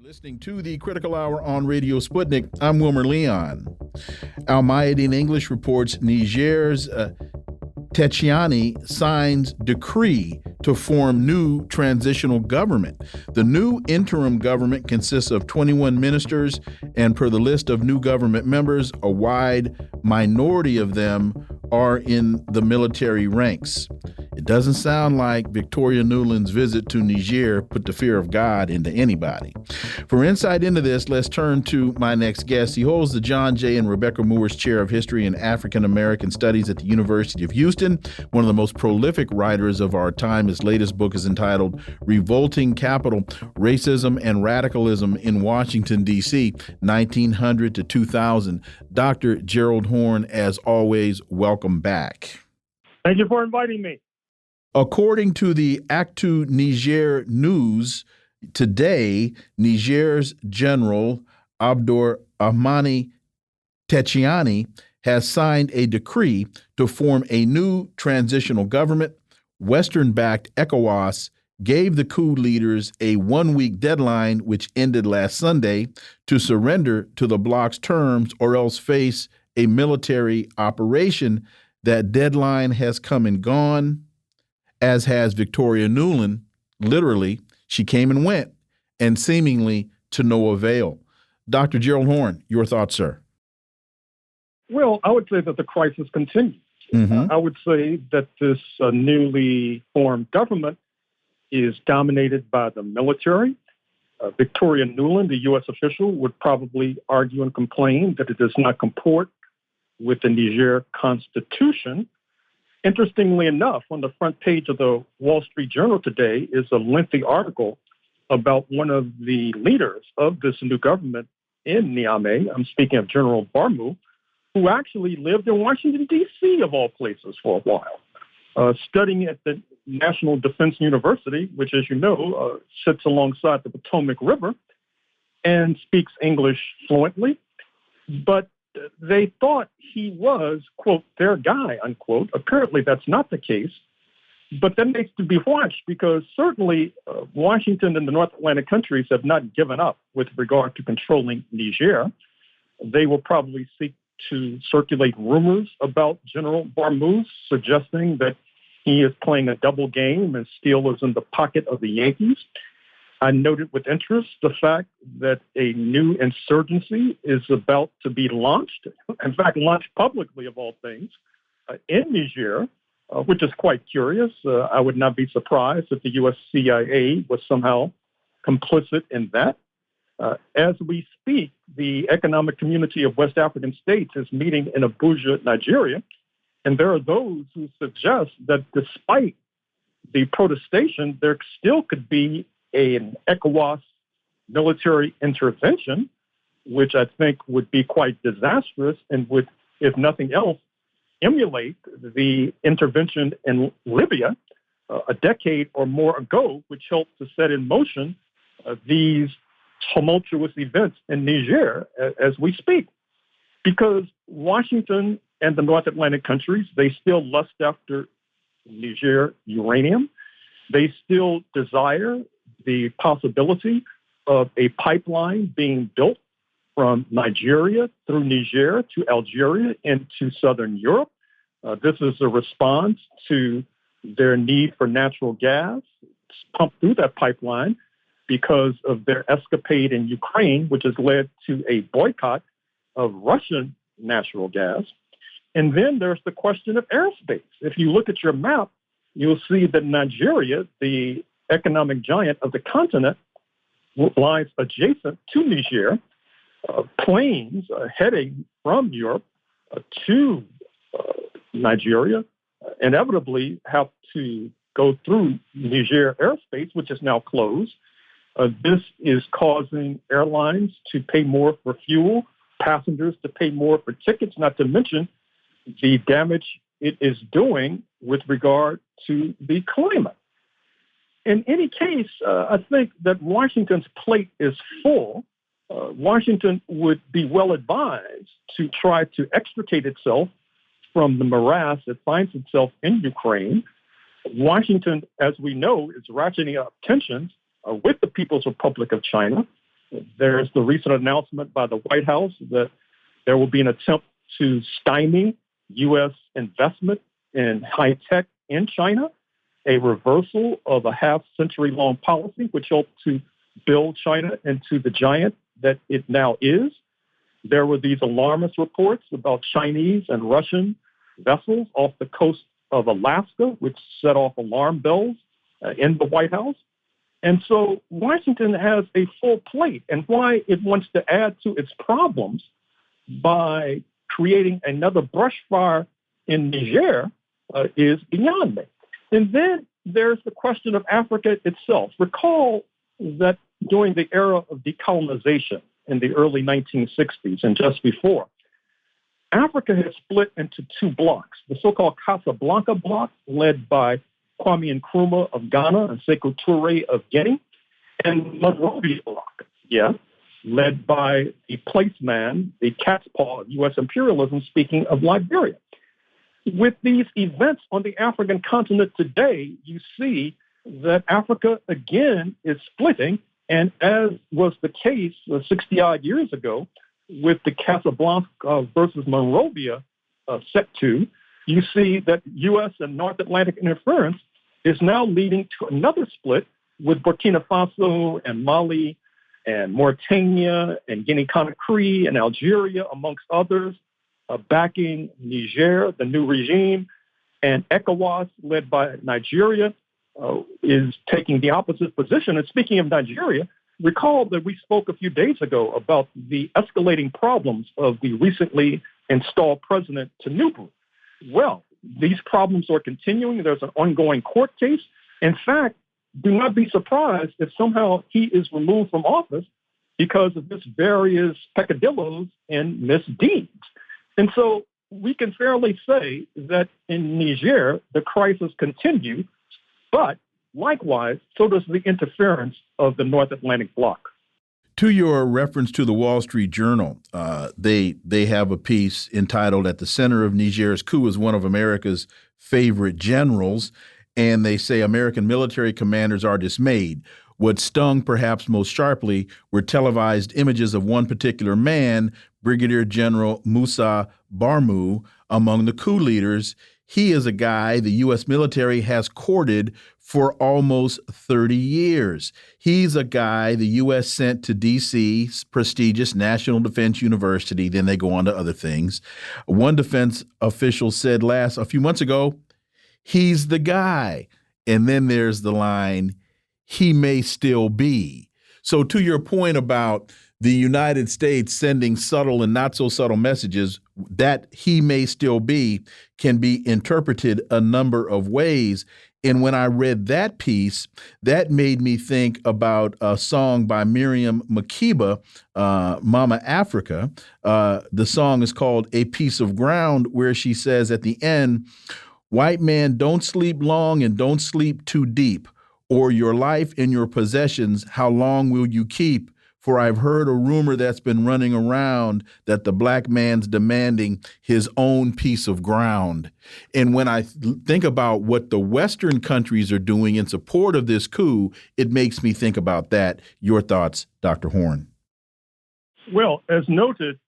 Listening to the Critical Hour on Radio Sputnik, I'm Wilmer Leon. Al-Mayadeen in English reports Niger's Tchiani signs decree to form new transitional government. The new interim government consists of 21 ministers, and per the list of new government members, a wide minority of them are in the military ranks. It doesn't sound like Victoria Nuland's visit to Niger put the fear of God into anybody. For insight into this, let's turn to my next guest. He holds the John J. and Rebecca Moores Chair of History and African American Studies at the University of Houston, one of the most prolific writers of our time. His latest book is entitled Revolting Capital, Racism and Radicalism in Washington, D.C., 1900 to 2000. Dr. Gerald Horne, as always, welcome back. Thank you for inviting me. According to the Actu Niger News, today, Niger's General Abdourahmane Tchiani has signed a decree to form a new transitional government. Western-backed ECOWAS gave the coup leaders a one-week deadline, which ended last Sunday, to surrender to the bloc's terms or else face a military operation. That deadline has come and gone, as has Victoria Nuland. Literally, she came and went, and seemingly to no avail. Dr. Gerald Horne, your thoughts, sir? Well, I would say that the crisis continues. I would say that this newly formed government is dominated by the military. Victoria Nuland, the U.S. official, would probably argue and complain that it does not comport with the Niger Constitution. Interestingly enough, on the front page of the Wall Street Journal today is a lengthy article about one of the leaders of this new government in Niamey. I'm speaking of General Barmu, who actually lived in Washington, D.C., of all places, for a while, studying at the National Defense University, which, as you know, sits alongside the Potomac River, and speaks English fluently. But they thought he was, quote, their guy, unquote. Apparently, that's not the case. But that makes to be watched because certainly Washington and the North Atlantic countries have not given up with regard to controlling Niger. They will probably seek to circulate rumors about General Barmu, suggesting that he is playing a double game and still is in the pocket of the Yankees. I noted with interest the fact that a new insurgency is about to be launched, in fact, launched publicly of all things, in Niger, which is quite curious. I would not be surprised if the U.S. CIA was somehow complicit in that. As we speak, the Economic Community of West African States is meeting in Abuja, Nigeria, and there are those who suggest that despite the protestation, there still could be an ECOWAS military intervention, which I think would be quite disastrous and would, if nothing else, emulate the intervention in Libya a decade or more ago, which helped to set in motion these tumultuous events in Niger as we speak. Because Washington and the North Atlantic countries, they still lust after Niger uranium. They still desire the possibility of a pipeline being built from Nigeria through Niger to Algeria into southern Europe. This is a response to their need for natural gas pumped through that pipeline because of their escapade in Ukraine, which has led to a boycott of Russian natural gas. And then there's the question of airspace. If you look at your map, you'll see that Nigeria, the economic giant of the continent, lies adjacent to Niger. Planes heading from Europe to Nigeria inevitably have to go through Niger airspace, which is now closed. This is causing airlines to pay more for fuel, passengers to pay more for tickets, not to mention the damage it is doing with regard to the climate. In any case, I think that Washington's plate is full. Washington would be well advised to try to extricate itself from the morass that finds itself in Ukraine. Washington, as we know, is ratcheting up tensions with the People's Republic of China. There's the recent announcement by the White House that there will be an attempt to stymie U.S. investment in high tech in China, a reversal of a half-century-long policy which helped to build China into the giant that it now is. There were these alarmist reports about Chinese and Russian vessels off the coast of Alaska, which set off alarm bells in the White House. And so Washington has a full plate, and why it wants to add to its problems by creating another brush fire in Niger is beyond me. And then there's the question of Africa itself. Recall that during the era of decolonization in the early 1960s and just before, Africa had split into two blocks, the so-called Casablanca bloc, led by Kwame Nkrumah of Ghana and Sekou Touré of Guinea, and Monrovia bloc, led by the placeman, the cat's paw of U.S. imperialism, speaking of Liberia. With these events on the African continent today, you see that Africa, again, is splitting, and as was the case 60-odd years ago with the Casablanca versus Monrovia set to, you see that U.S. and North Atlantic interference is now leading to another split with Burkina Faso and Mali and Mauritania and Guinea-Conakry and Algeria, amongst others, backing Niger, the new regime, and ECOWAS, led by Nigeria, is taking the opposite position. And speaking of Nigeria, recall that we spoke a few days ago about the escalating problems of the recently installed president, Tinubu. Well, these problems are continuing. There's an ongoing court case. In fact, do not be surprised if somehow he is removed from office because of his various peccadillos and misdeeds. And so we can fairly say that in Niger, the crisis continues, but likewise, so does the interference of the North Atlantic bloc. To your reference to the Wall Street Journal, they have a piece entitled "At the Center of Niger's Coup is One of America's Favorite Generals," and they say American military commanders are dismayed. What stung perhaps most sharply were televised images of one particular man, Brigadier General Musa Barmu, among the coup leaders. He is a guy the U.S. military has courted for almost 30 years. He's a guy the U.S. sent to D.C.'s prestigious National Defense University. Then they go on to other things. One defense official said a few months ago, he's the guy. And then there's the line, he may still be. So to your point about the United States sending subtle and not so subtle messages, that he may still be can be interpreted a number of ways. And when I read that piece, that made me think about a song by Miriam Makeba, Mama Africa. The song is called A Piece of Ground, where she says at the end, "White man, don't sleep long and don't sleep too deep, or your life and your possessions, how long will you keep? For I've heard a rumor that's been running around that the black man's demanding his own piece of ground." And when I think about what the Western countries are doing in support of this coup, it makes me think about that. Your thoughts, Dr. Horne? Well, as noted,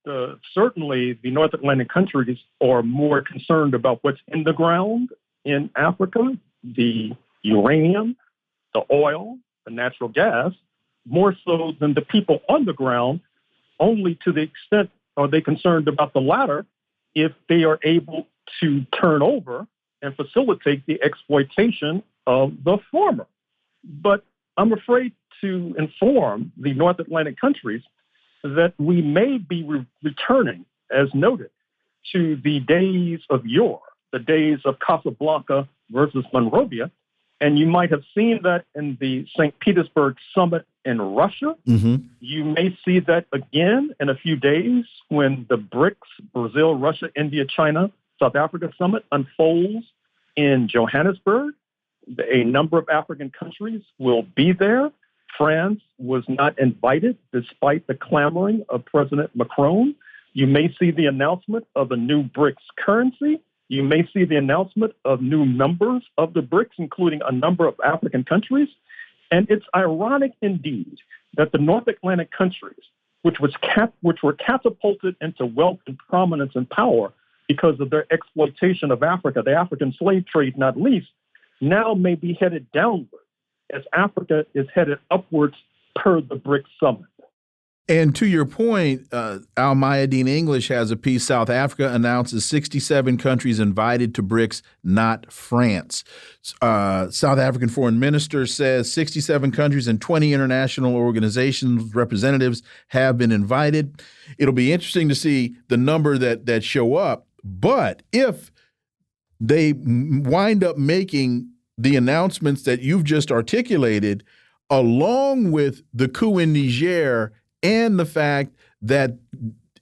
certainly the North Atlantic countries are more concerned about what's in the ground in Africa, the uranium, the oil, the natural gas, more so than the people on the ground, only to the extent are they concerned about the latter if they are able to turn over and facilitate the exploitation of the former. But I'm afraid to inform the North Atlantic countries that we may be returning, as noted, to the days of yore, the days of Casablanca versus Monrovia. And you might have seen that in the St. Petersburg summit in Russia. Mm-hmm. You may see that again in a few days when the BRICS, Brazil, Russia, India, China, South Africa summit unfolds in Johannesburg. A number of African countries will be there. France was not invited despite the clamoring of President Macron. You may see the announcement of a new BRICS currency. You may see the announcement of new members of the BRICS, including a number of African countries. And it's ironic indeed that the North Atlantic countries, which were catapulted into wealth and prominence and power because of their exploitation of Africa, the African slave trade not least, now may be headed downward as Africa is headed upwards per the BRICS summit. And to your point, Al Mayadeen English has a piece, South Africa announces 67 countries invited to BRICS, not France. South African foreign minister says 67 countries and 20 international organizations representatives have been invited. It'll be interesting to see the number that show up. But if they wind up making the announcements that you've just articulated, along with the coup in Niger and the fact that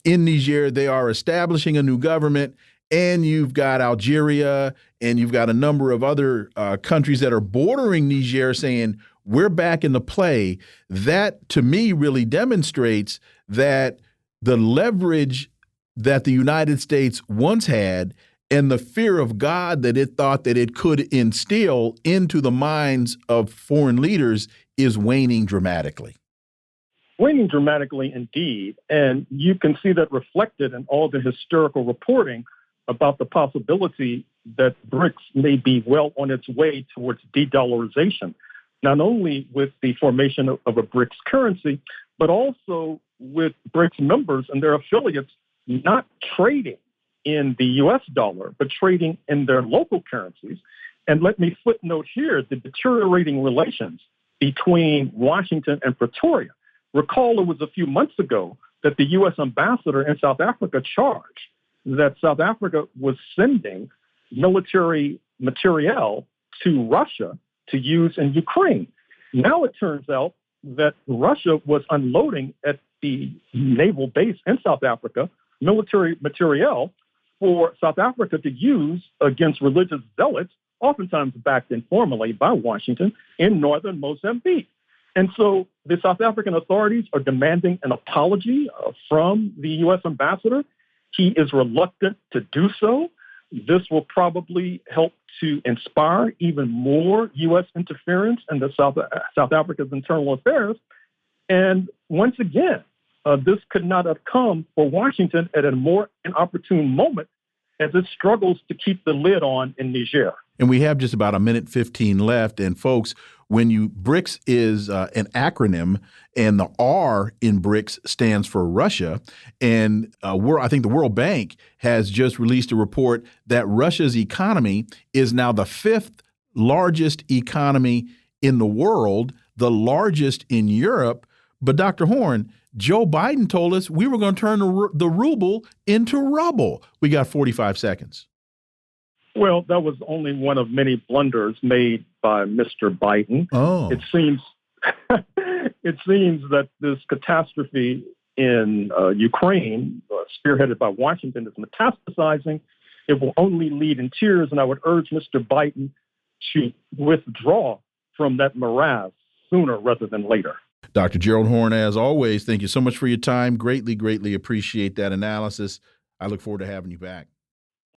in Niger they are establishing a new government, and you've got Algeria and you've got a number of other countries that are bordering Niger saying, we're back in the play, that to me really demonstrates that the leverage that the United States once had and the fear of God that it thought that it could instill into the minds of foreign leaders is waning dramatically. Waning dramatically indeed. And you can see that reflected in all the historical reporting about the possibility that BRICS may be well on its way towards de-dollarization, not only with the formation of a BRICS currency, but also with BRICS members and their affiliates not trading in the U.S. dollar, but trading in their local currencies. And let me footnote here the deteriorating relations between Washington and Pretoria. Recall it was a few months ago that the U.S. ambassador in South Africa charged that South Africa was sending military materiel to Russia to use in Ukraine. Now it turns out that Russia was unloading at the naval base in South Africa military materiel for South Africa to use against religious zealots, oftentimes backed informally by Washington, in northern Mozambique. And so the South African authorities are demanding an apology from the U.S. ambassador. He is reluctant to do so. This will probably help to inspire even more U.S. interference in the South Africa's internal affairs. And once again, this could not have come for Washington at a more inopportune moment as it struggles to keep the lid on in Niger. And we have just about a minute 15 left. And folks, when BRICS is an acronym, and the R in BRICS stands for Russia. And I think the World Bank has just released a report that Russia's economy is now the 5th largest economy in the world, the largest in Europe. But Dr. Horne, Joe Biden told us we were going to turn the ruble into rubble. We got 45 seconds. Well, that was only one of many blunders made by Mr. Biden. Oh. It seems that this catastrophe in Ukraine, spearheaded by Washington, is metastasizing. It will only lead in tears, and I would urge Mr. Biden to withdraw from that morass sooner rather than later. Dr. Gerald Horne, as always, thank you so much for your time. Greatly, greatly appreciate that analysis. I look forward to having you back.